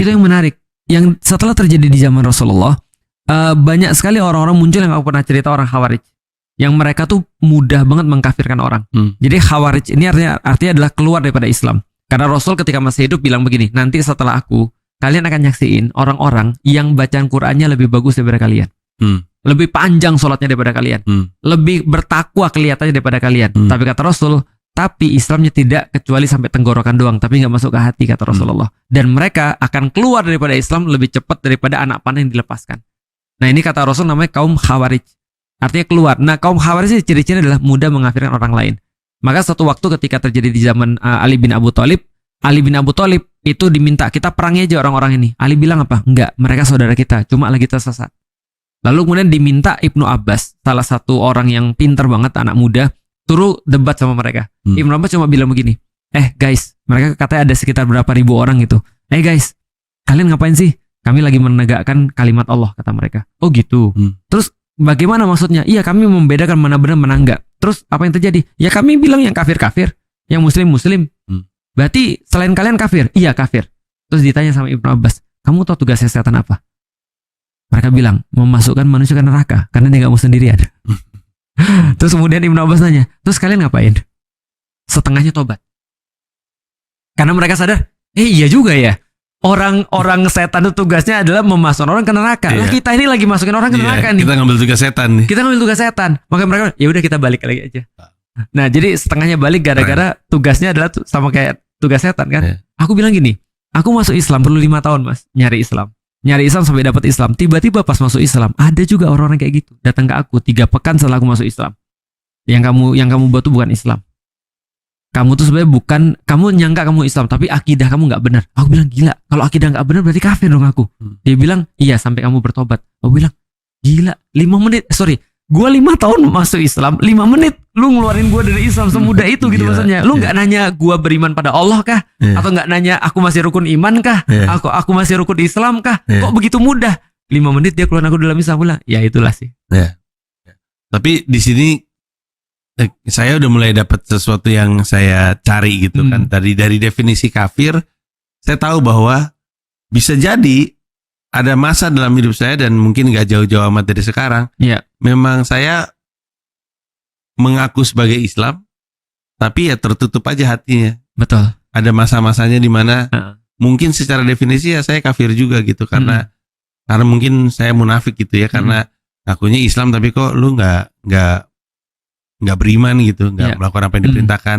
Itu yang menarik. Yang setelah terjadi di zaman Rasulullah, banyak sekali orang-orang muncul yang aku pernah cerita, orang Khawarij. Yang mereka tuh mudah banget mengkafirkan orang. Jadi Khawarij ini artinya adalah keluar daripada Islam. Karena Rasul ketika masih hidup bilang begini, nanti setelah aku, kalian akan nyaksiin orang-orang yang bacaan Qur'annya lebih bagus daripada kalian. Lebih panjang sholatnya daripada kalian. Lebih bertakwa kelihatannya daripada kalian. Tapi kata Rasul, tapi Islamnya tidak kecuali sampai tenggorokan doang, tapi nggak masuk ke hati, kata Rasulullah. Dan mereka akan keluar daripada Islam lebih cepat daripada anak panah yang dilepaskan. Nah ini kata Rasul namanya kaum Khawarij. Artinya keluar. Nah kaum Khawarij ini ciri-ciri adalah mudah mengkafirkan orang lain. Maka suatu waktu ketika terjadi di zaman Ali bin Abu Thalib itu diminta kita perangi aja orang-orang ini. Ali bilang apa? Enggak, mereka saudara kita, cuma lagi tersesat. Lalu kemudian diminta Ibnu Abbas, salah satu orang yang pintar banget, anak muda, suruh debat sama mereka. Ibnu Abbas cuma bilang begini, guys, mereka katanya ada sekitar berapa ribu orang gitu. Guys, kalian ngapain sih? Kami lagi menegakkan kalimat Allah, kata mereka. Oh gitu. Terus bagaimana maksudnya? Iya, kami membedakan mana benar mana enggak. Terus apa yang terjadi? Ya kami bilang yang kafir-kafir, yang muslim-muslim. Berarti selain kalian kafir? Iya kafir. Terus ditanya sama Ibnu Abbas, kamu tahu tugasnya setan apa? Mereka bilang, memasukkan manusia ke neraka, karena dia gak mau sendirian. Terus kemudian Ibnu Abbas nanya, terus kalian ngapain? Setengahnya tobat. Karena mereka sadar, iya juga ya. Orang-orang setan itu tugasnya adalah memasukkan orang ke neraka. Lah kita ini lagi masukin orang ke neraka nih. Kita ngambil tugas setan nih. Kita ngambil tugas setan. Maka mereka, ya udah kita balik lagi aja. Nah, jadi setengahnya balik gara-gara tugasnya adalah sama kayak tugas setan kan. Aku bilang gini, aku masuk Islam perlu 5 tahun mas, nyari Islam sampai dapat Islam. Tiba-tiba pas masuk Islam, ada juga orang-orang kayak gitu datang ke aku 3 pekan setelah aku masuk Islam. Yang kamu buat tuh bukan Islam. Kamu tuh sebenarnya bukan, kamu nyangka kamu Islam, tapi akidah kamu nggak benar. Aku bilang gila, kalau akidah nggak benar berarti kafir dong aku. Dia bilang iya sampai kamu bertobat. Aku bilang gila, 5 menit, gue 5 tahun masuk Islam, 5 menit lu ngeluarin gue dari Islam semudah itu gitu maksudnya. Lu nggak nanya gue beriman pada Allah kah? Atau nggak nanya aku masih rukun iman kah? Aku masih rukun Islam kah? Kok begitu mudah? 5 menit dia keluar aku dalam Islam. Bilang ya itulah sih. Tapi di sini saya udah mulai dapat sesuatu yang saya cari gitu kan. Dari definisi kafir, saya tahu bahwa bisa jadi ada masa dalam hidup saya dan mungkin gak jauh-jauh amat dari sekarang. Memang saya mengaku sebagai Islam, tapi ya tertutup aja hatinya. Betul. Ada masa-masanya di mana mungkin secara definisi ya saya kafir juga gitu karena mungkin saya munafik gitu ya karena akunya Islam tapi kok lu nggak beriman gitu, nggak melakukan apa yang diperintahkan.